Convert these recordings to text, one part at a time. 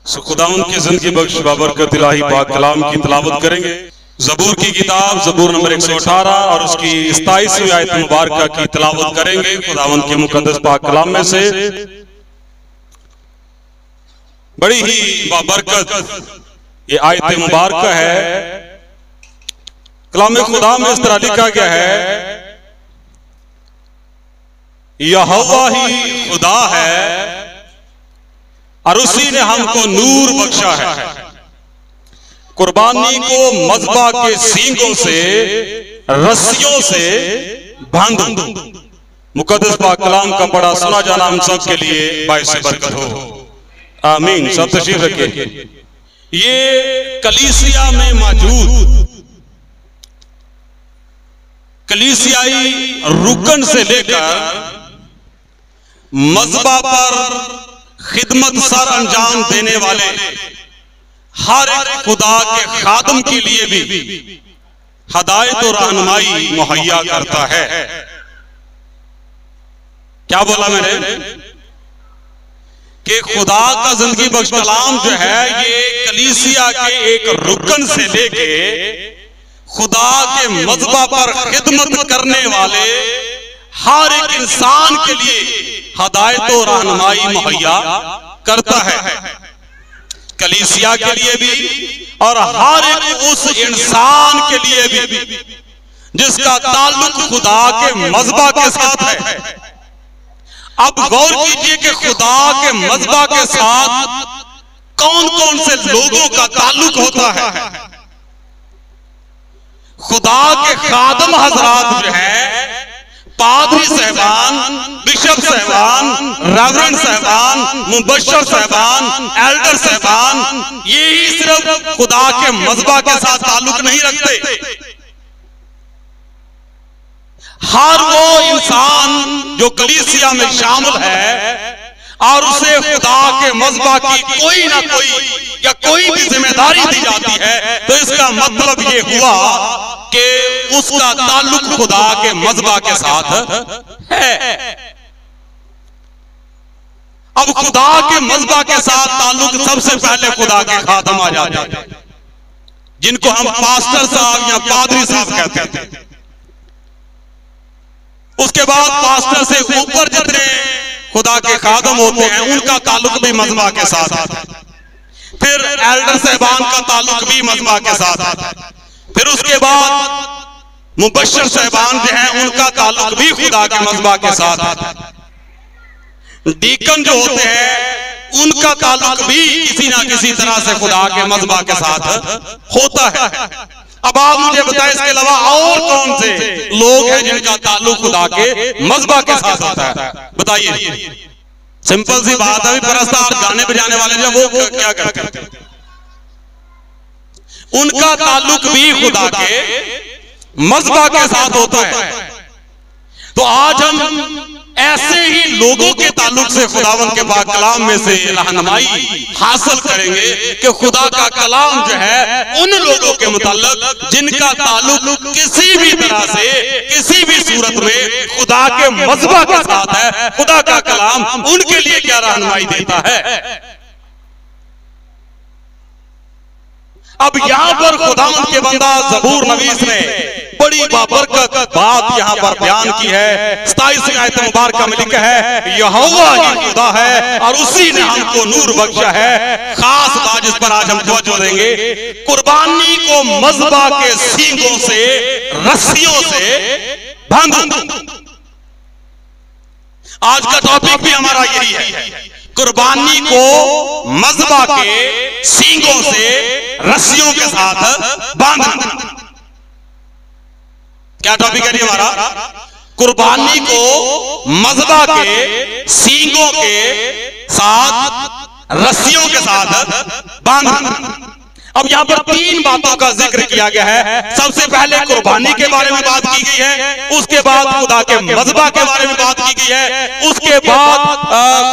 खुदावंद की जिंदगी बख्श बाबरकत इलाही पाक कलाम की तिलावत करेंगे। ज़बूर की किताब ज़बूर नंबर 118 और उसकी 27वीं आयत मुबारका की तिलावत करेंगे खुदावंद के मुकद्दस पाक कलाम में से। बड़ी ही बाबरकत ये आयत मुबारका है। कलाम खुदा में इस तरह लिखा गया है, यहोवा ही खुदा है और उसी ने हमको नूर बख्शा है। कुर्बानी को मज़बा के सींगों से रस्सियों से बांधो। मुकद्दस पाक कलाम का पढ़ा सुना जाना हम सब के लिए बाइस बरकत हो, आमीन। सब तशरीफ रखिए। ये कलीसिया में मौजूद कलीसियाई रुकन से लेकर मज़बा पर खिदमत सर अंजाम देने वाले हर एक खुदा के खादम के लिए भी हदायत और रहनुमाई मुहैया करता है। क्या बोला मैंने कि खुदा का जिंदगी बख्श कलाम जो है ये कलीसिया के एक रुकन से लेके खुदा के मज़बा पर खिदमत करने वाले हर एक इंसान के लिए हदायत और रहनुमाई मुहैया करता है। कलीसिया के लिए भी और हर एक उस इंसान के लिए भी जिसका ताल्लुक खुदा के मज़बा के साथ है। अब गौर कीजिए कि खुदा के मज़बा के साथ कौन कौन से लोगों का ताल्लुक होता है। खुदा के खादम हजरात जो है, पादरी साहबान, बिशप साहबान, रेवरेंड साहबान, मुबश्शिर साहबान, एल्डर साहबान, ये ही सिर्फ खुदा के मज़बा के साथ ताल्लुक नहीं रखते। हर वो इंसान जो कलीसिया में शामिल है और उसे खुदा के मज़बा की कोई ना कोई या कोई भी जिम्मेदारी दी जाती है, तो इसका मतलब ये हुआ कि उसका ताल्लुक खुदा के मज़बा के साथ है। अब खुदा के मज़बा के साथ ताल्लुक सबसे पहले खुदा के खादम आ जाते हैं, जिनको हम पास्टर साहब या पादरी साहब कहते हैं। उसके बाद पास्टर से ऊपर जितने खुदा के खादम होते हैं उनका ताल्लुक भी मज़बा के साथ है। फिर एल्डर साहबान का ताल्लुक भी मज़बा के साथ है। फिर उसके बाद मुबश्शिर साहबान जो हैं उनका ताल्लुक भी खुदा के मज़बा के साथ है। डीकन जो होते हैं उनका ताल्लुक भी किसी ना किसी तरह से खुदा के मज़बा के साथ होता है। अब आप मुझे बताएं इसके अलावा और कौन से लोग हैं जिनका ताल्लुक खुदा के मज़बा के साथ होता है? बताइए। सिंपल सी बात है, परस्तार गाने बजाने वाले जो वो क्या करते हैं? उनका ताल्लुक भी खुदा के मज़बा के साथ होता है। तो आज हम ऐसे ही लोगों के ताल्लुक से खुदावंद के पाक कलाम में से रहनुमाई हासिल करेंगे कि खुदा का कलाम जो है उन लोगों के मुताल्लिक जिनका ताल्लुक किसी भी तरह से किसी भी सूरत में खुदा के मज़बा के साथ है, खुदा का कलाम उनके लिए क्या रहनुमाई देता है। अब यहां पर खुदावंद के बंदा ज़बूर नवीस ने बड़ी बाबरकत बात यहां पर बयान की है। 27वीं आयत मुबारका में लिखा है, यहोवा ही खुदा है और उसी ने हमको नूर बख्शा है। खास बात जिस पर आज हम तवज्जो देंगे, कुर्बानी को मज़बा के सींगों से रस्सियों से बांधो। आज का टॉपिक भी हमारा यही है, कुर्बानी को मज़बा के सींगों से रस्सियों के साथ बांधना। क्या टॉपिक है हमारा? कुर्बानी को मज़बा के सींगों के साथ रस्सियों के साथ बांधना। अब यहां पर तीन बातों का जिक्र किया गया है। सबसे पहले कुर्बानी के बारे में बात की गई है, उसके बाद खुदा के मज़बा के बारे में बात की गई है, उसके बाद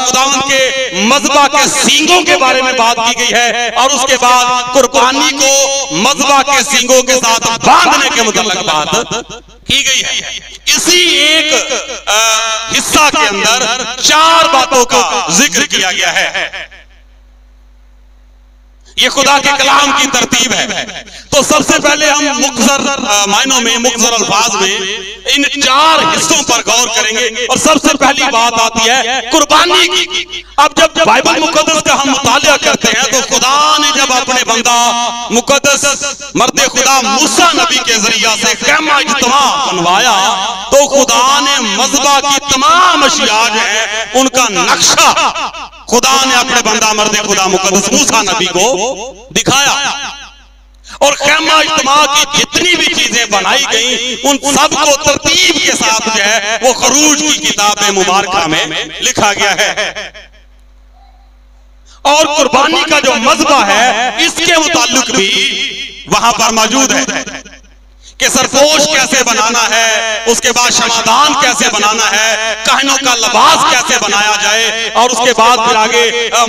खुदावंद के मज़बा के सींगों के बारे में बात की गई है, और उसके बाद कुर्बानी को मज़बा के सींगों के साथ बांधने के मुताल्लिक बात की गई है। इसी एक हिस्सा के अंदर चार बातों का जिक्र किया गया है। ये खुदा के कलाम की तरतीब है। तो सबसे पहले हम मुख्तसर मायनों में, मुख्तसर अल्फाज में इन 4 हिस्सों पर गौर करेंगे। और सबसे पहली बात आती है कुर्बानी की। अब जब बाइबल मुकद्दस का हम मुतालिया करते हैं तो खुदा ने जब अपने बंदा मुकद्दस मर्द खुदा मूसा नबी के जरिया से ख़ैमा इज्तिमा बनवाया तो खुदा ने मज़बा की तमाम अशिया जो है उनका नक्शा खुदा ने अपने बंदा मर्द खुदा मुकद्दस मूसा नबी को दिखाया। और ख़ैमा इज्तिमा की जितनी भी चीजें बनाई गई उन सबको तरतीब के साथ जो है वो खरूज की किताब मुबारका में लिखा गया है। और कुर्बानी का जो मज़बा है इसके मुताल्लिक भी वहां पर मौजूद है कि सरपोश कैसे बनाना है, उसके बाद शमादान कैसे बनाना है, कहनों का लिबास कैसे बनाया जाए, और उसके बाद फिर आगे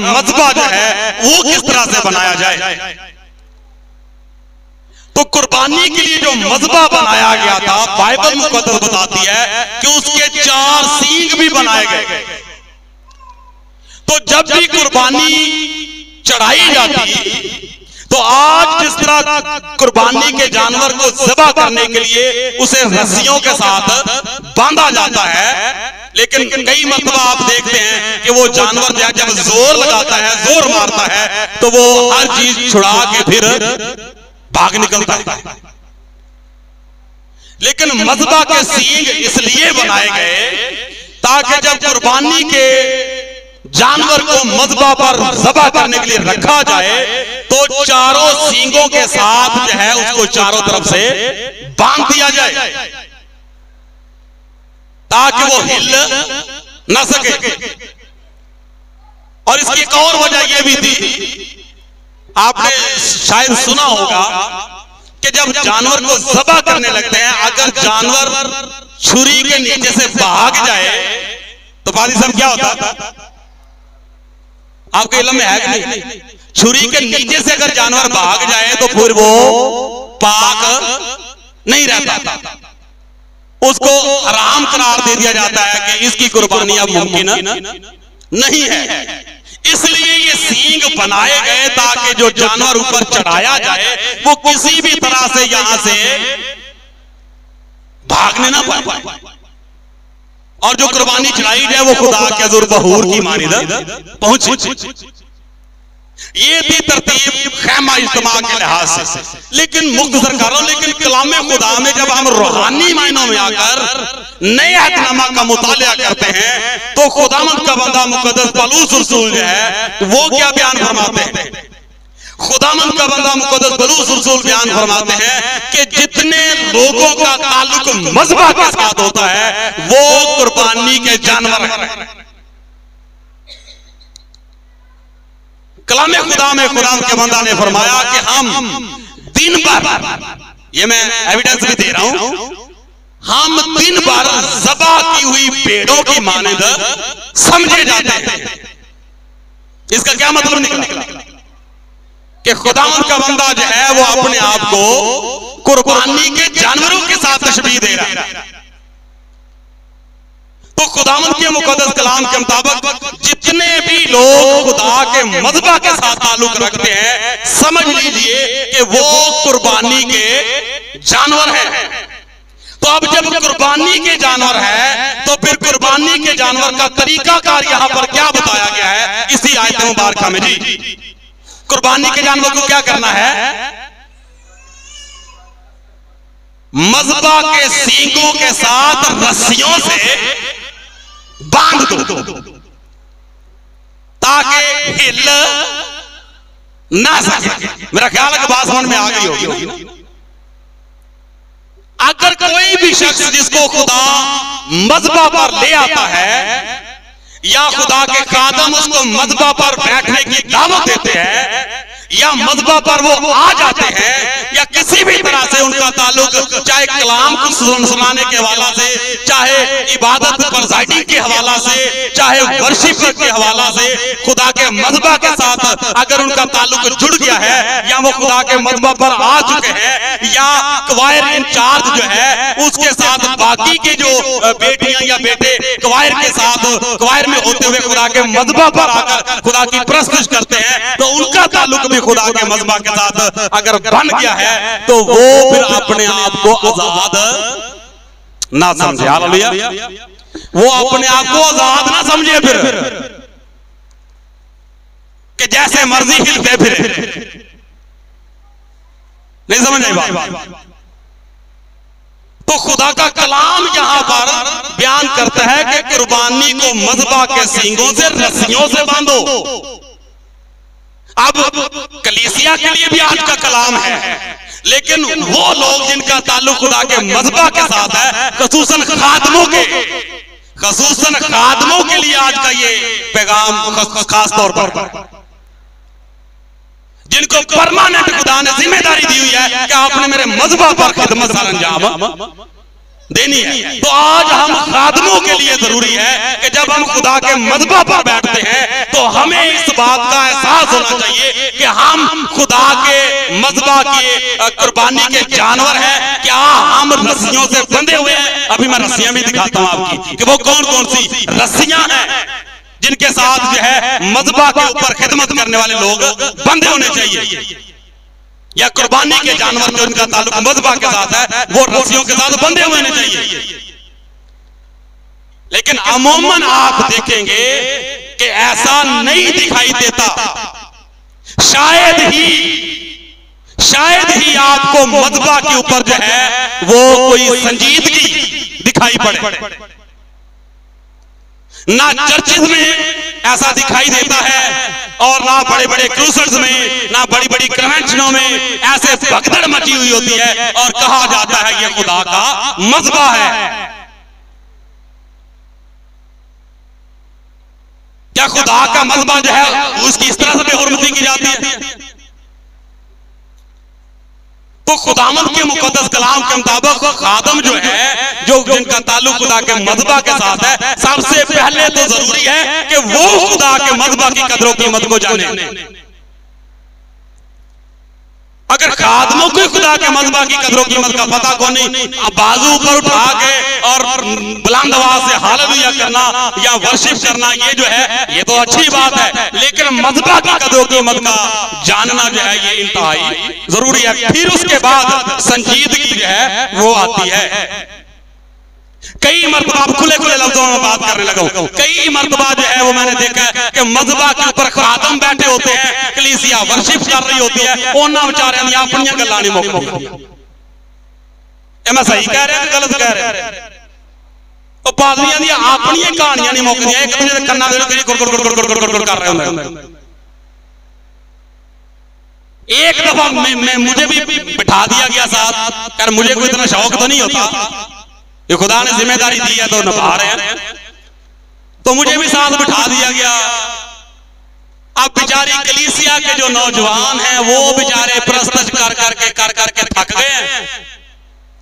मज़बा जो है वो किस तरह से बनाया जाए। तो कुर्बानी के लिए जो मज़बा बनाया गया था बाइबल मुकद्दस बताती है कि उसके 4 सींग भी बनाए गए। तो जब भी कुर्बानी चढ़ाई जाती तो आज जिस तरह कुर्बानी के जानवर को ज़बह करने के लिए उसे रस्सियों के साथ बांधा जाता है, लेकिन कई मरतबा आप देखते हैं कि वो जानवर जब जोर लगाता है, जोर मारता है, तो वो हर चीज छुड़ा के फिर भाग निकलता है। लेकिन मज़बा के सींग इसलिए बनाए गए ताकि जब कुर्बानी के जानवर को मज़बा पर ज़बह करने के लिए रखा जाए तो चारों सींगों के साथ जो है उसको चारों तरफ से बांध दिया जाए ताकि वो हिल न सके। और इसकी एक और वजह यह भी थी, आपने शायद सुना होगा कि जब जानवर को ज़बह करने लगते हैं अगर जानवर छुरी के नीचे से भाग जाए तो पादी साहब क्या होता? आपके इल्म में है कि नहीं? छुरी के नीचे से अगर जानवर भाग जाए तो फिर वो पाक नहीं रहता, उसको हराम करार दे दिया जाता है कि इसकी कुर्बानी अब मुमकिन नहीं है। इसलिए ये सींग बनाए गए ताकि जो जानवर ऊपर चढ़ाया जाए वो किसी भी तरह से यहां से भागने ना पाए और जो कुर्बानी चढ़ाई जाए वो खुदा के हुज़ूर बहूर की मानिद पहुंचे। ये थी तरतीब ख़ैमा इज्तिमा के लिहाज से। लेकिन मुख्तसर कर रहा हूं, लेकिन कलामे खुदा में जब हम रूहानी मायनों में आकर नए अहदनामा का मुतालिया करते हैं तो खुदावंद का बंदा मुकद्दस पौलुस रसूल जो है वो क्या बयान फरमाते हैं? खुदावंद का बंदा मुकद्दस पौलुस रसूल बयान फरमाते हैं कि जितने लोगों का ताल्लुक मज़बा के साथ होता है वो कुर्बानी के जानवर हैं। कलामे खुदा में खुदा के बंदा ने फरमाया कि हम दिन भर, ये मैं एविडेंस भी दे रहा हूं, हम दिन भर ज़बह की हुई भेड़ों की मानिद समझे जाते हैं। इसका क्या मतलब निकला कि खुदावंद का बंदा जो है वो अपने आप को कुर्बानी के जानवरों के साथ तशबीह दे रहा है। तो खुदावंद के मुकद्दस कलाम के मुताबिक जितने भी लोग खुदा के मज़बा के साथ ताल्लुक रखते हैं समझ लीजिए कि वो कुर्बानी के जानवर हैं। तो अब जब कुर्बानी के जानवर है तो फिर कुर्बानी के जानवर का तरीकाकार यहां पर क्या बताया गया है इसी आयत मुबारका में? जी, कुर्बानी के जानवर को क्या करना है? मज़बा के सींगों के साथ रस्सियों से बांध दो ताकि हिल ना सके। मेरा ख्याल है कि बात समझ में आ गई होगी। अगर कोई भी शख्स जिसको खुदा मज़बा पर ले आता है या खुदा के खादम उसको मज़बा पर बैठने की दावत देते हैं या मज़बा पर वो आ जाते हैं या किसी भी तरह से उनका ताल्लुक चाहे कलाम को सुनाने के हवाला से, चाहे इबादत प्रेज़ाइडिंग के हवाला से, चाहे वर्शिप के हवाला से खुदा के मज़बा के साथ अगर उनका ताल्लुक जुड़ गया है या वो खुदा के मज़बा पर आ चुके हैं या क्वायर इंचार्ज जो है उसके साथ बाकी के जो बेटियां या बेटे क्वायर के साथ क्वायर में होते हुए खुदा के मज़बा पर आकर खुदा की परस्तिश करते हैं तो उनका ताल्लुक भी खुदा के मज़बा के साथ अगर बन गया है तो वो फिर अपने आप को आजाद ना समझे। हालेलुया। वो अपने आप को आजाद ना समझे फिर कि जैसे मर्जी हिलते फिरे। नहीं समझ आई बात? तो खुदा का कलाम यहां पर बयान करता है कि कुर्बानी को मज़बा के सींगों से रस्सियों से बांधो। अब कलीसिया के लिए भी आज का कलाम है, लेकिन वो लोग जिनका ताल्लुक खुदा के मज़बा के साथ है, खसूसन खादमों के लिए आज का ये पैगाम खास तौर पर, जिनको परमानेंट खुदा ने जिम्मेदारी दी हुई है कि आपने मेरे मज़बा पर खिदमत सर अंजाम देनी है। तो आज हम खादमों के लिए जरूरी है कि जब हम खुदा के मज़बा पर बैठते हैं तो हमें इस बात का एहसास होना चाहिए कि हम खुदा के मज़बा के कुर्बानी के जानवर हैं। क्या हम रस्सियों से बंधे हुए हैं? अभी मैं रस्सियां भी दिखाता हूं आपकी कि वो कौन कौन सी रस्सियां हैं जिनके साथ जो है मज़बा के ऊपर खिदमत करने वाले लोग बंधे होने चाहिए, या कुर्बानी के जानवर जो उनका ताल्लुक मज़बा के साथ है वो रस्सियों के साथ बंधे हुए होने चाहिए। लेकिन अमूमन आप देखेंगे कि ऐसा नहीं दिखाई देता। शायद ही आपको मज़बा के ऊपर जो है वो कोई संजीदगी दिखाई पड़े। ना चर्चिस में ऐसा दिखाई देता है, और ना बड़े बड़े क्रूसेड्स में, ना बड़ी बड़ी कन्वेंशनों में ऐसे भगदड़ मची हुई होती है और कहा जाता है ये खुदा का मज़बा है। क्या खुदा का मज़बा जो है उसकी इस तरह से बेहुरमती की जाती है? तो खुदावंद के मुकद्दस कलाम के मुताबिक खादम जो है, जो जिनका ताल्लुक खुदा के मज़बा के साथ है, सबसे पहले तो जरूरी है कि वो खुदा के मज़बा की कदरों कीमत को जाने। अगर खादमों को खुदा के मज़बा की कदरों कीमत का पता को नहीं, बाजू ऊपर उठा के और बुलंद आवाज से हालेलुया करना या वर्शिप करना, ये जो है ये तो अच्छी बात है, लेकिन मज़बा की कदरों कीमत का जानना जो है ये इंतहाई जरूरी है। फिर उसके बाद संजीदगी जो है वो आती है। कई मरतबा खुले खुले लफ्जों में बात करने लगा हूं, कई मरतबा जो है वो मैंने देखा है कि मज़बा के ऊपर खादम बैठे होते हैं, कलीसिया वर्शिप कर रही होती है, उन्होंने बेचारे दी अपनी गल्लां नहीं मुकदियां। मैं सही कह रहा कि गलत कह रहा? वो पादरियां दी अपनी कहानियां नहीं मुकदियां, एक दूसरे दे कन्नां दे गुड़ गुड़ गुड़ गुड़ गुड़ गुड़ कर रहे होंदे। एक दफा मुझे भी बिठा दिया गया साथ, यार मुझे कोई इतना शौक तो नहीं होता, ये खुदा ने जिम्मेदारी दी है तो निभा रहे हैं, तो मुझे भी साथ बिठा दिया गया। अब बेचारी कलीसिया के जो नौजवान हैं वो बेचारे प्रस्तश कर करके थक गए हैं,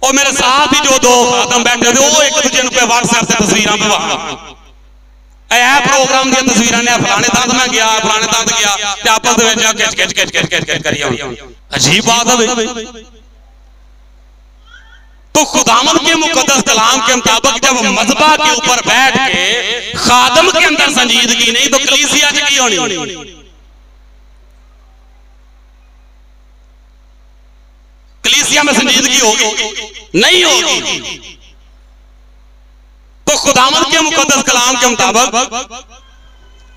और मेरे साथ ही जो दो खादम बैठे थे वो एक दूसरे पे व्हाट्सएप से तस्वीरां प्रोग्राम दी तस्वीरां ने फलाने तंद में गया, फलाने तंद गया, ते आपस में करिए। अजीब बात है। तो खुदावंद के मुकद्दस कलाम के मुताबिक जब मज़बा के ऊपर बैठ के खादम के अंदर संजीदगी नहीं तो कलीसिया च की होनी? कलीसिया में संजीदगी होगी? नहीं होगी। तो खुदावंद के मुकद्दस कलाम के मुताबिक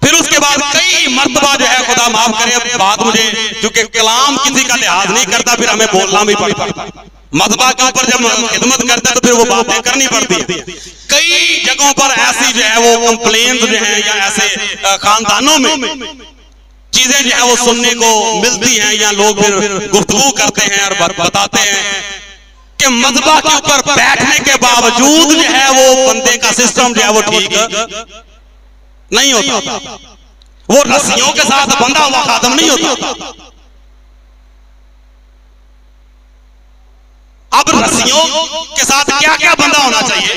फिर उसके बाद कई मर्तबा जो है, खुदा माफ करे बात मुझे, क्योंकि कलाम किसी का लिहाज नहीं करता, फिर हमें बोलना भी पड़ता। मज़बा के ऊपर जब खिदमत करते तो फिर वो बातें करनी पड़ती है। कई जगहों पर ऐसी जो है वो कंप्लेंट जो है या ऐसे खानदानों में चीजें जो है वो सुनने को मिलती हैं, या लोग फिर गुफ्तगू करते हैं और बताते हैं कि मज़बा के ऊपर बैठने के बावजूद जो है वो बंदे का सिस्टम जो है वो ठीक नहीं होता, वो रस्सियों के साथ बंधा हुआ खादम नहीं होता। अब रस्सियों के साथ क्या क्या बंधा होना चाहिए?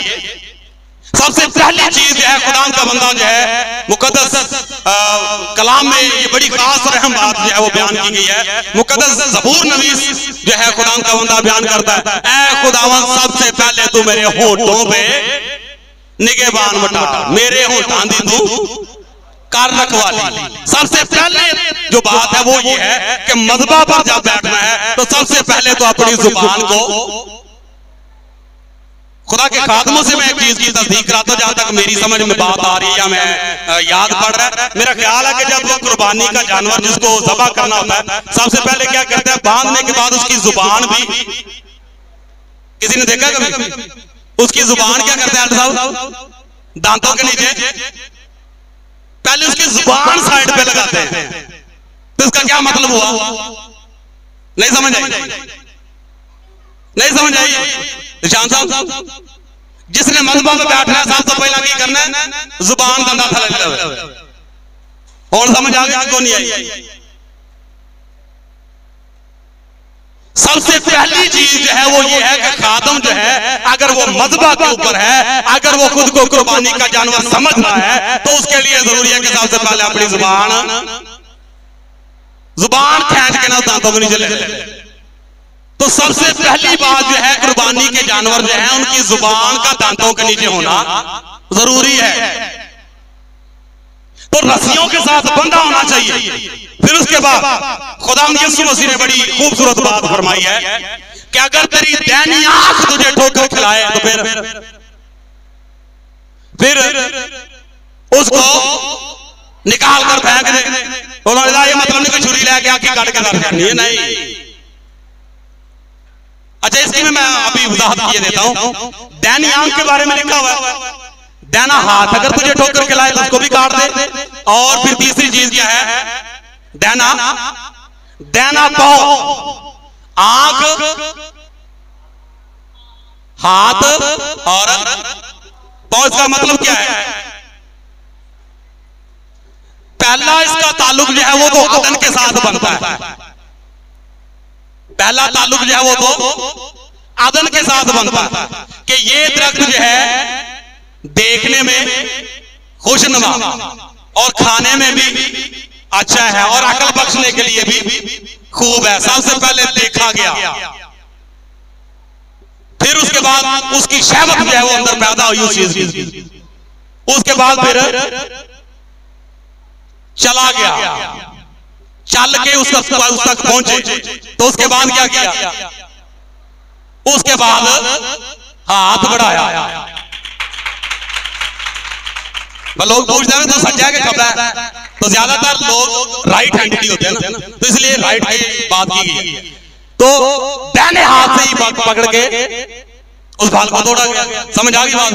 सबसे पहली चीज जो है, खुदा का बंदा जो है मुकद्दस कलाम में ये बड़ी खास और अहम बात जो है वो बयान की गई है। मुकद्दस ज़बूर नवीस जो है खुदा का बंदा बयान करता है, ऐ खुदावंद सबसे पहले तू मेरे होठों पे निगहबान बटा, मेरे होठां दी तू कर रखवाली। सबसे पहले जो बात है वो ये है कि मज़बा पर जब बैठना है तो सबसे पहले तो अपनी जुबान को, खुदा के खादमों से मैं एक चीज की तस्दीक कराता हूं जहां तक मेरी समझ में बात आ रही है या मैं याद पड़ रहा है। मेरा ख्याल है कि जब वो कुर्बानी का जानवर जिसको ज़बह करना होता है सबसे पहले क्या करते हैं, बांधने के बाद उसकी जुबान भी, किसी ने देखा कभी उसकी जुबान क्या करते हैं अल्ट साहब, दांतों के नीचे पहले उसकी जुबान साइड पे लगाते हैं। तो इसका क्या मतलब हुआ, नहीं समझ आई, नहीं समझ आई निशान साहब? जिसने मज़बा में बैठना है सबसे पहला क्या करना है, जुबान दंदा थले लगे। और समझ आ गया क्यों नहीं आई? सबसे पहली चीज जो है वो ये है कि खादम जो है अगर वो मज़बा के ऊपर है, अगर वो खुद को कुर्बानी का जानवर समझ रहा है तो उसके लिए जरूरी है कि सबसे पहले अपनी जुबान खींच के ना दांतों को नीचे ले। तो सबसे पहली बात जो है कुर्बानी के जानवर जो है उनकी जुबान का दांतों के नीचे होना जरूरी है। तो रस्सियों के साथ बंधा होना चाहिए। फिर उसके बाद खुदाम यीशु मसीह ने बड़ी खूबसूरत बात फरमाई है कि अगर तेरी दैनी आंख तुझे ठोकर खिलाए तो फिर उसको निकाल कर फेंक दे। उन्होंने ये मतलब नहीं कि छुरी लेके आके काट के कर करनी है, नहीं। अच्छा, इसकी मैं अभी वजाहत किए देता हूं। दैनी आंख के बारे में लिखा हुआ है, दैना हाथ अगर तुझे ठोकर के लाए तो उसको भी काट दे। और फिर तीसरी चीज क्या है, दैना पांव, आंख, हाथ और पांव। इसका मतलब क्या है, पहला इसका ताल्लुक जो है वो तो अदन के साथ बनता है। पहला ताल्लुक जो है वो तो अदन के साथ बनता है कि ये दरख्त जो है देखने में खुशनुमा और खाने में भी अच्छा है और अकल बख्शने के लिए भी खूब है। सबसे पहले देखा गया, फिर उसके बाद उसकी शहवत जो है वो अंदर पैदा हुई उस चीज की। उसके बाद फिर चला गया, चल के उस तक पहुंचे। तो उसके बाद क्या किया, उसके बाद हाथ बढ़ाया। लोग पूछते हैं तो सच्चा है कि कपड़ा है, तो ज्यादातर लोग राइट हैंडेड ही होते हैं ना, तो इसलिए राइट की बात की गई। तो दाहिने हाथ से ही पकड़ के उस बाल को तोड़ा गया। समझ आ गई बात?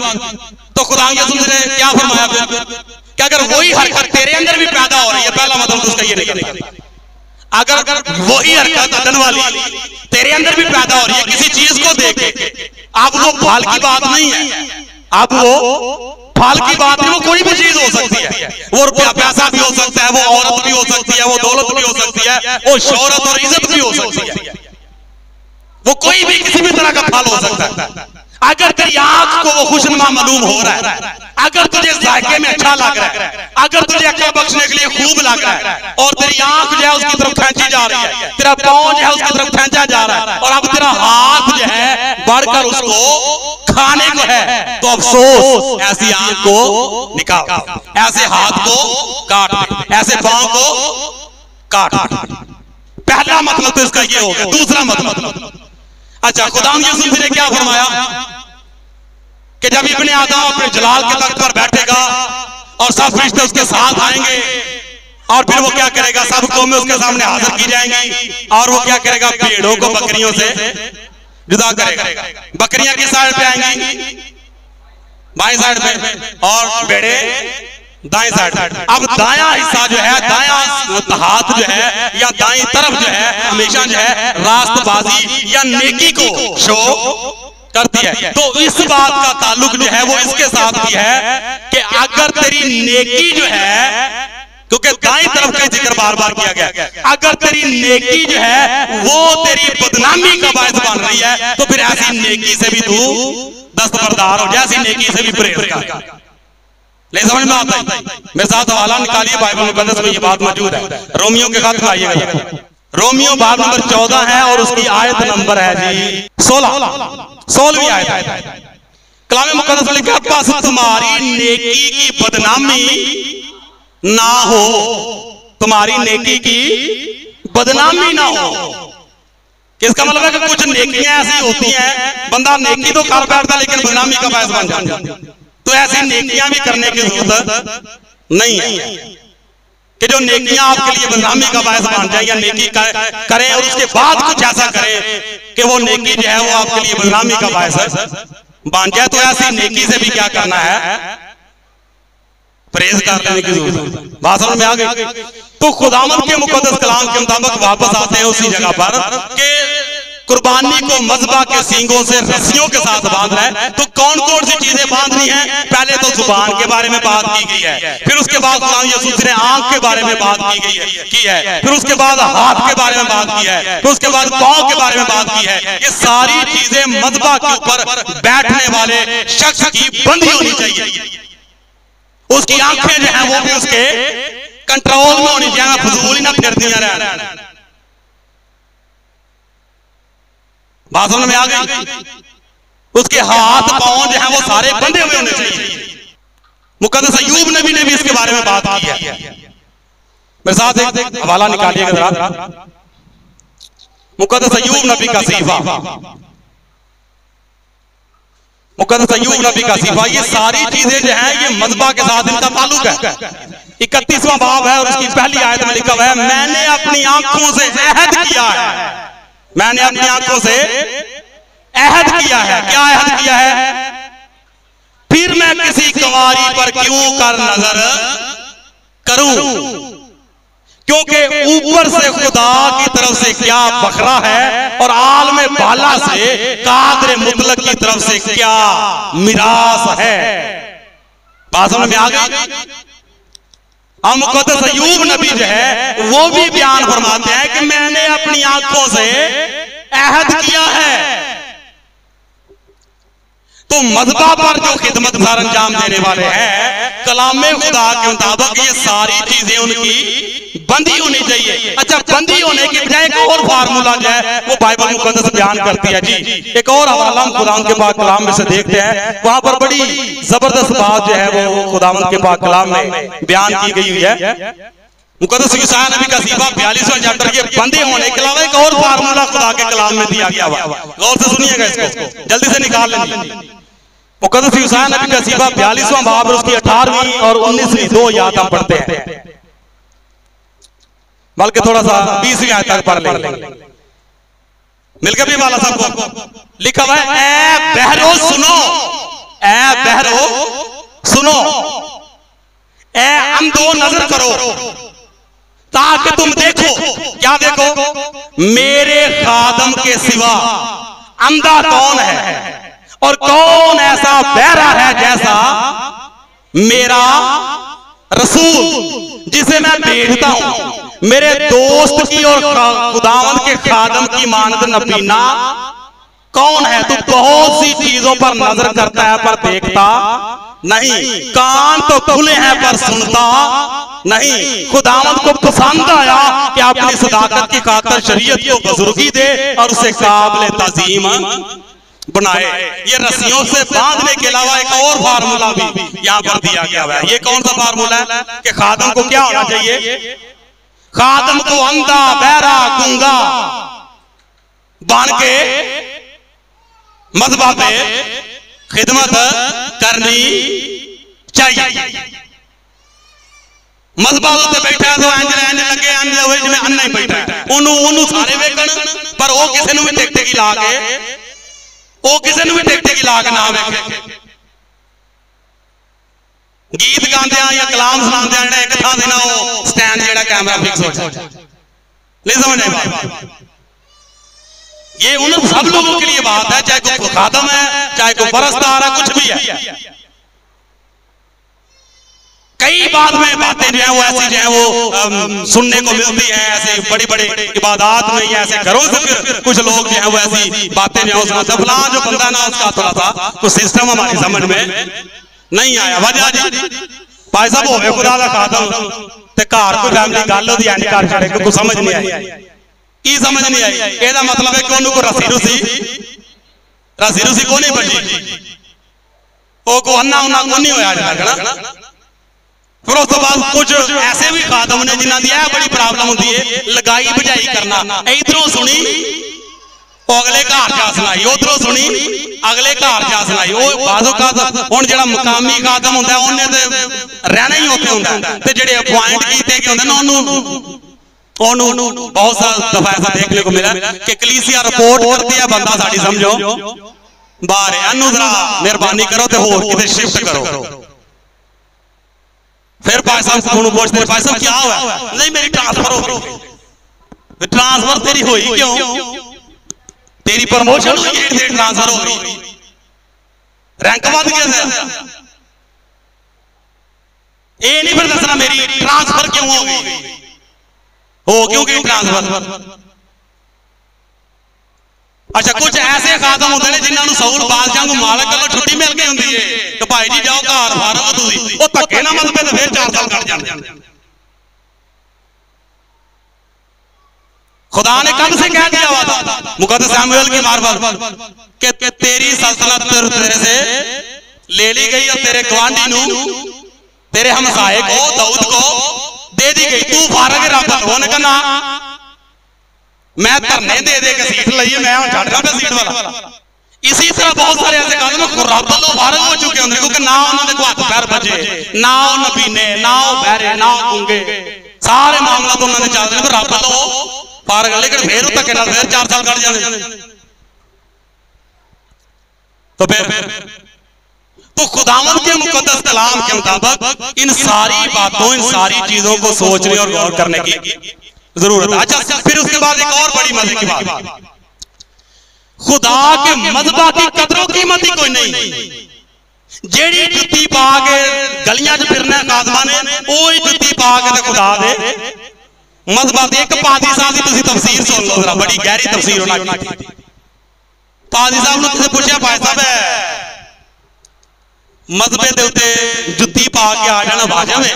तो खुदा ने क्या फरमाया कि अगर वही हरकत तेरे अंदर भी पैदा हो रही है, पहला मतलब तो उसका ये नहीं, अगर वही हरकत अदन वाली तेरे अंदर भी पैदा हो रही है किसी चीज को देख के, अब वो फाल की बात नहीं है, अब वो फाल की बात नहीं, वो कोई भी चीज हो सकती है। वो रुपया पैसा भी हो सकता है, वो औरत भी हो सकती है, वो दौलत भी हो सकती है, वो शोहरत और इज्जत भी हो सकती है, वो कोई भी किसी भी तरह का फल हो सकता है। अगर तेरी आंख को वो खुशनुमा मालूम हो रहा है, अगर तुझे जायके में अच्छा लग रहा है, अगर तुझे अक्ल बख्शने के लिए खूब लग रहा है और तेरी आंख जो है उसकी तरफ खींची जा रही है, तेरा पांव जो है उसकी तरफ खींचा जा रहा है और अब तेरा हाथ जो है बढ़कर उसको खाने को है, तो अफसोस, ऐसी आंख को निकाल, ऐसे हाथ को काट दे, ऐसे पांव को काट दे। पहला मतलब तो इसका ये हो गया। दूसरा मतलब, अच्छा, खुदाम यूसुफ ने क्या फरमाया कि जब इब्ने आदम अपने जलाल के तख्त पर बैठेगा और सब फरिश्ते उसके साथ आएंगे और फिर वो क्या करेगा, सब कौमें उसके सामने हाजिर की जाएंगी और वो क्या करेगा, भेड़ों को बकरियों से जुदा करेगा। बकरियां किस साइड पे आएंगी, बाएं साइड पे, और भेड़े दाएं साइड। अब दायां हिस्सा जो है, दायां हाथ जो है या दाएं तरफ जो है हमेशा जो है रास्तबाजी या नेकी को शो करती है। तो इस बात का ताल्लुक जो है वो इसके साथ भी है कि अगर तेरी नेकी जो है, क्योंकि दाएं तरफ का जिक्र बार बार किया गया, अगर तेरी नेकी जो है वो तेरी बदनामी का बायस बन रही है तो फिर ऐसी नेकी से भी तू दस्तबरदार हो, जैसी नेकी से भी परहेज कर। नहीं समझ में आता है? मेरे साथ हवाला निकालिए, बाइबल मुकद्दस में ये बात मौजूद है। रोमियो के खत में आइएगा, रोमियो बाब नंबर 14 है और उसकी आयत नंबर है जी 16वीं आयत है। कलाम मुकद्दस में लिखा, बस तुम्हारी नेकी की बदनामी ना हो, तुम्हारी नेकी की बदनामी ना हो। किसका मतलब है कि कुछ नेकियां ऐसी होती हैं, बंदा नेकी तो कर बैठता लेकिन बदनामी का बायस बन जाता। तो ऐसी नेकियां भी करने की जरूरत नहीं है कि जो नेकियां आपके लिए बदनामी का बायस बन जाए, या नेकी करें और उसके बाद कुछ ऐसा करें कि वो नेकी जो है वो आपके लिए बदनामी का बायस बन जाए। तो ऐसी नेकी से भी क्या करना है, परहेज कर लेने की जरूरत। बात समझ में आ गई? तो खुदावंद के मुकद्दस कलाम के मुताबिक वापस आते हैं उसी जगह पर कि कुर्बानी को मज़बा के सींगों से रस्सियों के साथ बांधना है। तो कौन कौन सी चीजें बांधनी है? पहले तो जुबान के बारे में बात की गई है, फिर उसके बाद खुदा यीशु ने आंख के बारे में बात की है, फिर उसके बाद हाथ के बारे में बात की है, फिर उसके बाद पांव के बारे में बात की है। ये सारी चीजें मज़बा के ऊपर बैठने वाले शख्स की बंदी होनी चाहिए। उसकी आंखें जो है वो भी उसके कंट्रोल में होनी चाहिए, फजूल ही ना फिरतियां रह। बात समझ में आ गई? उसके हाथ पांव जो है वो सारे बंधे हुए होने चाहिए। मुकद्दस अय्यूब नबी ने भी इसके बारे में बात की है। मेरे साथ एक हवाला निकालिएगा जरा, मुकद्दस अय्यूब नबी का सीफा, मुकद्दस अय्यूब नबी का सीफा। ये सारी चीजें जो है ये मज़बा के साथ इनका ताल्लुक है। 31वां बाब है और उसकी पहली आयत में लिखा हुआ है, मैंने अपनी आंखों से अहद किया है, मैंने अपनी आंखों से अहद किया है। क्या अहद किया है? फिर मैं किसी कुंवारी पर क्यों कर नजर करूं, क्योंकि ऊपर से खुदा की तरफ से क्या बखरा है और आलम बाला से कादर मुतलक की तरफ से क्या मिरास है। बात समझ में आ गई? हम मुकद्दस अय्यूब नबी जो है वो भी बयान फरमाते हैं कि मैंने अपनी आंखों से अहद किया है। तो मज़बा पर जो खिदमत सर अंजाम देने वाले हैं, कलामे खुदा के मुताबिक ये सारी चीजें उनकी बंदी होनी चाहिए। अच्छा, बंदी होने की बजाय एक और फार्मूला जो है वो बाइबल मुकद्दस बयान करती है। जी, एक और हवाला हम खुदावंद के पाक कलाम में से देखते हैं, वहां पर बड़ी जबरदस्त बात जो है वो खुदावंद के पाक कलाम में बयान की गई हुई है। मुकद्दस यूशाया नबी का सीफा 42वां चैप्टर के बंदे होने के अलावा एक और फार्मूला खुदा के कलाम में दिया गया हुआ। गौर से सुनिएगा, इसको जल्दी से निकाल लेंगे। मुकद्दस यूशाया नबी का सीफा 42वां बाब उसकी 18वीं और 19वीं दो याद हम पढ़ते हैं, बल्कि थोड़ा सा 20वीं आयत तक पढ़ लेंगे मिलकर भी वाला सबको। लिखा हुआ है, ऐ बहरो सुनो, ऐ बहरो सुनो, ऐ अंधो नजर करो ताकि तुम देखो। क्या देखो? मेरे खादम के सिवा अंधा कौन है और कौन ऐसा बहरा है जैसा मेरा रसूल जिसे मैं भेजता हूं। मेरे दोस्त की और खुदावंद के खादम की मानद नबीना कौन है? तू बहुत सी चीजों पर नजर करता है पर देखता नहीं, कान तो खुले हैं पर सुनता नहीं। खुदावंद को पसंद आया कि अपनी सदाकत की खातिर शरीयत को बुजुर्गी दे और उसे काबिल ताजीम बनाए। ये रस्सियों से बांधने के अलावा एक और फार्मूला भी यहाँ पर दिया गया है। ये कौन सा फार्मूला है कि खादम को क्या होना चाहिए? खादम को अंधा बहरा गूंगा बन के मज़बा पे खिदमत करनी चाहिए। मज़बा उत्ते बैठा तो इंज लगे इंज में अन्ना ही बैठा है, उन्होंने सारे वेखण पर वो किसी भी टिक टिकी ला के वो किसी भी टिक टिकी ला के ना वेखे। गीत गांदे या कलाम सुनाते एक था देना वो स्टैंड जेड़ा कैमरा फिक्स हो जाए, नहीं समझ बात। ये उन सब लोगों के लिए बात है, चाहे कोई खादम है, चाहे कोई परस्तार है, कुछ भी है। कई बाद में बातें जो है वो ऐसी जो है वो सुनने को मिलती है, ऐसे बड़ी बड़ी इबादत में या ऐसे घरों से फिर कुछ लोग जो है वो ऐसी बातें जो है फलां जो बंदा ना उसका थोड़ा सा तो सिस्टम हमारी समझ में नहीं आया। वजह जी भाई साहब होवे खुदा दा खादम ते घर कोई फैमिली गल होदी एंड कर छड़े को समझ नहीं आई। की समझ नहीं आई? एदा मतलब है कि उन्होंने को रसी रुसी को नहीं बची, वो को अन्ना उन्ना को नहीं होया लगना। फिर उस बाद कुछ ऐसे भी खादम ने जिन्हों की यह बड़ी प्रॉब्लम होती है, लगाई बुझाई करना। इधरों सुनी अगले घर जा सुनाई, उधरों सुनी अगले घर जा सुनाई। हुण जिहड़ा मुकामी खादम हुंदा उन्हें ते रहना ही उत्थे हुंदा ते जिहड़े अपॉइंट कीते गए हुंदे ना उन्होंने बहुत सारा दफा ऐसा देखने को मिला कि कलीसिया रिपोर्ट करती है, बंदा साड़ी समझो बाहर है, अनु जरा मेहरबानी करो तो होर किते शिफ्ट करो। फिर भाई साहब को पूछते भाई साहब क्या हुआ? नहीं मेरी ट्रांसफर हो गई। ट्रांसफर तेरी हुई क्यों? तेरी प्रमोशन हुई है, तेरी ट्रांसफर हो गई, रैंक बढ़ गया। ये नहीं फिर दसना मेरी ट्रांसफर क्यों हो गई, हो क्यों गई ट्रांसफर। अच्छा कुछ ऐसे खादम होते हैं जिन्होंने सऊल बादशाह को मालक को छुट्टी मिल गई होती है तो भाई जी जाओ घर फारग तुसी वो धक्के ना मत पे तो फिर 4 साल कट जाते। खुदा ने कब से कह दिया हुआ था मुकद्दस शमूएल की मार्फत कि तेरी सल्तनत तेरे से ले ली गई और तेरे गवांडी नू तेरे हमसाए को दाऊद को दे दी गई, तू फारग रब होने का ना मैं धरने दे दे के सीट लई मैं छड़ रहा सीट वाला। इसी तरह बहुत सारे ऐसे काम रब लो फारग हो चुके होंगे क्योंकि ना उन्होंने को हाथ पैर बजे, ना वो नबीने, ना वो बहरे, ना गूंगे, सारे मामला तो उन्होंने चल रहे रब लो फारग। लेकिन फिर धक्के नाल फिर 4 साल कट जाने। तो फिर तो खुदावंद के मुकद्दस कलाम के मुताबिक इन सारी बातों, इन सारी चीजों को सोचने और गौर करने की जरूरत है। अच्छा फिर उसके बाद एक और बड़ी मजे की बात, खुदा के मज़हबा की कदरों कीमत ही कोई नहीं। जेड़ी जुत्ती पा के गलियां च फिरना काजमा ने ओही जुत्ती पा के खुदा दे मज़हबा दी। एक पादी साहब की तुसी तफसीर सुन लो जरा, बड़ी गहरी तफसीर उन्होंने की थी। पादी साहब ने तुझे पूछा भाई साहब मजबे दे उत्ते जुत्ती पा के आ जाना वाजिब है?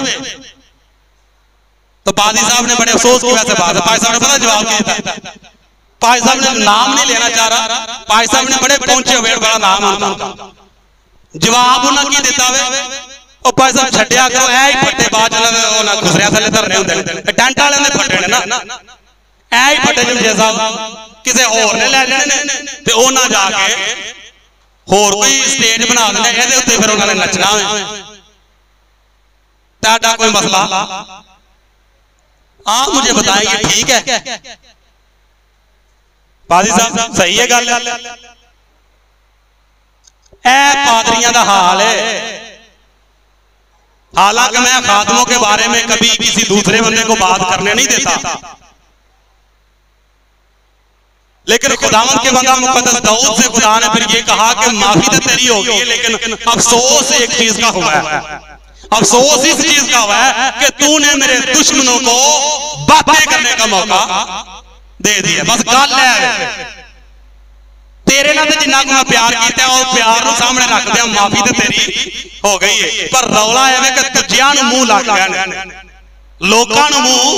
तो पादी साहब ने बड़े अफसोस की वैसे बात है। पादी साहब ने पता जवाब क्या था? पादी साहब ने नाम नहीं लेना चाह रहा, पादी साहब ने बड़े पहुंचे हुए बड़ा नाम उनका जवाब उन्होंने की दिता वे और पादी साहब छड्डिया करो ऐ ही फट्टे बाद ना गुजरिया थले धरने होंदे टेंट वाले ने फट्टे ने ना ऐ ही फट्टे जुजे साहब किसी होर ने ले जाने ते ओ ना जाके होर कोई स्टेज बना देना ਇਹਦੇ ਉੱਤੇ ਫਿਰ ਉਹਨਾਂ ਨੇ ਨੱਚਣਾ ਹੈ। ਤੁਹਾਡਾ कोई मसला आप मुझे बताइए ठीक है? पादी साहब सही है गल, ऐ पादरियां दा हाल है। हालांकि मैं खादमों के बारे में कभी किसी दूसरे बंदे को बात करने नहीं देता, लेकिन खुदावंद के बंदा मुकद्दस दाऊद से खुदा ने फिर ये कहा कि माफी तो तेरी होगी है, लेकिन अफसोस एक चीज का हुआ है। अफसोस इस चीज का हुआ है कि तूने मेरे दुश्मनों को बातें करने का मौका दे दिया। बस गल है तेरे नाल जिन्ना को मैं प्यार किया और प्यार को सामने रख दिया, माफी तो तेरी हो गई है। पर रौला है कि दूजियां नूं मुंह लग गए, लोकां नूं मुंह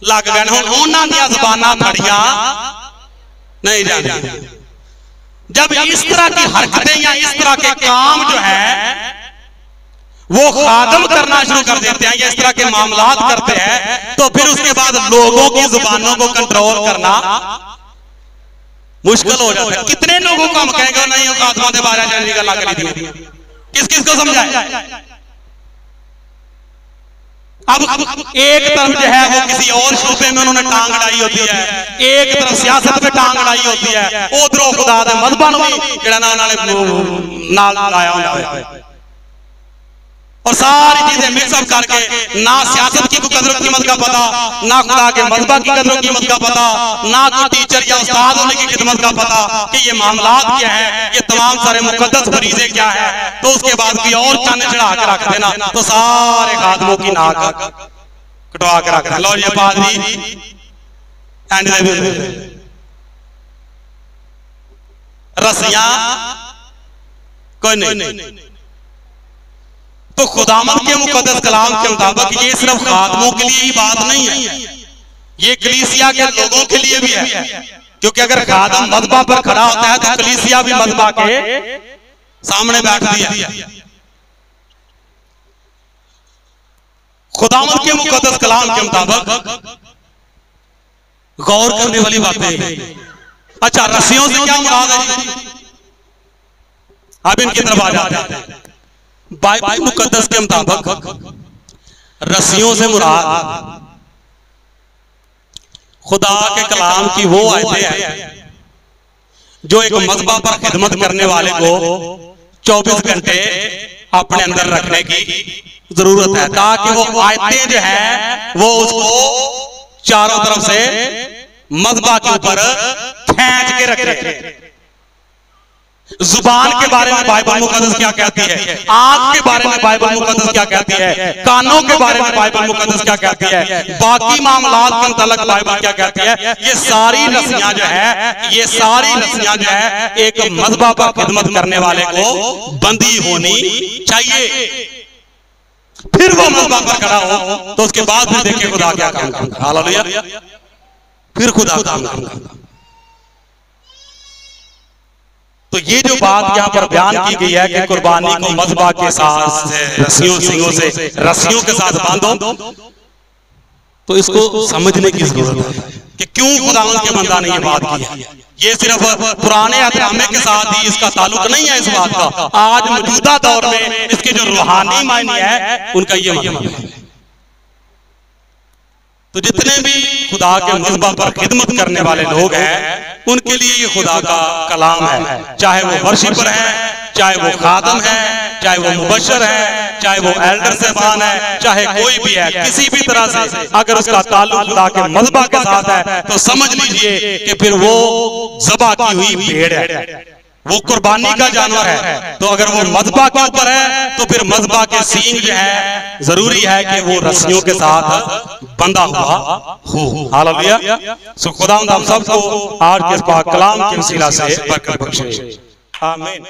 लग गए। हुण उन्हां दी ज़बानां फड़ियां नहीं जाती। जब इस तरह की हरकतें या इस तरह के काम जो है वो खादम करना शुरू कर देते हैं या इस तरह के मामलात करते हैं तो फिर उसके बाद लोगों की जुबानों को कंट्रोल करना मुश्किल हो जाता है। कितने लोगों को हम कहेंगे नहीं खादमा के बारे में गल्लां करी दी, किस किस को समझाए? अब एक तरफ जो है वो किसी और शोबे में उन्होंने टांग अड़ाई होती है, एक तरफ सियासत में टांग अड़ाई होती है, उधरों खुदा दे मज़हबां नूं भी जिहड़ा ना उन्होंने नाल लाया हुंदा है। और सारी चीजें मिक्सअप करके ना सियासत की कदर कीमत का पता, ना खुदा के मज़हबा की कदर कीमत का पता, ना कोई टीचर या उस्ताद होने की खिदमत का पता कि ये मामलात क्या है, ये तमाम सारे मुकद्दस फरीज़े क्या है। तो उसके बाद कोई और चन्न चढ़ा के रख देना तो सारे खादमों की नाक कटवा के रख देना। लो ये पादरी रस्सियां कोई नहीं। तो खुदावंद के मुकद्दस कलाम के मुताबिक ये सिर्फ खादमों के लिए ही बात नहीं है, ये कलीसिया के लोगों के लिए भी है। क्योंकि अगर खादम मज़हबा पर खड़ा होता है तो कलीसिया भी मज़हबा के सामने बैठती है। खुदावंद के मुकद्दस कलाम के मुताबिक गौर करने वाली बातें। अच्छा, रस्सियों से क्या मुराद है? अब इनकी तरफ आ जाते हैं। बाइबल मुकद्दस के मुताबिक रस्सियों से मुराद खुदा के कलाम की वो आयतें हैं जो एक मज़हब पर खिदमत करने वाले को 24 घंटे अपने अंदर रखने की जरूरत है, ताकि वो आयतें जो है वो उसको चारों तरफ से मज़हब के ऊपर खींच के रखे। जुबान के बारे में बाइबल मुकद्दस क्या कहती है, आंख के बारे में बाइबल मुकद्दस क्या कहती है, कानों के बारे में बाइबल मुकद्दस क्या कहती है, बाकी मामलात के मुताल्लिक बाइबल क्या कहती है। ये सारी रस्सियां जो है, ये सारी रस्सियां जो है एक मज़हब पर खिदमत करने वाले को बंदी होनी चाहिए। फिर वो मज़हब पर खड़ा हो तो उसके बाद फिर देखिए खुदा क्या काम करता है। हालेलुया, फिर खुदा काम करता है। तो ये जो बात यहाँ पर बयान की गई है कि कुर्बानी को मज़हब के साथ रस्सियों सिंगों से रस्सियों के साथ बांधो, तो इसको समझने की जरूरत है कि क्यों खुदावंद के बंदा ने ये बात की है। ये सिर्फ पुराने अहकामे के साथ ही इसका ताल्लुक नहीं है इस बात का, आज मौजूदा दौर में इसके जो रूहानी मायने है उनका ये मतलब है। तो जितने भी खुदा के मज़हब पर खिदमत करने वाले लोग हैं उनके लिए ये खुदा का कलाम है, चाहे वो वर्शिपर है, चाहे वो खादम है, चाहे वो मुबशर है, चाहे वो एल्डर साहबान है, चाहे कोई भी है, किसी भी तरह से अगर उसका ताल्लुक खुदा के मज़हब के साथ है तो समझ लीजिए कि फिर वो ज़बा की हुई भेड़ है, वो कुर्बानी का जानवर है। तो अगर वो मज़हब के ऊपर है तो फिर मज़हब के सींग जो है जरूरी है कि वो रस्सियों के साथ बंधा हुआ हो। हालेलुया। सो खुदावंद आप सबको आज के इस पाक कलाम के वसीला से बरकत बख्शे। आमीन।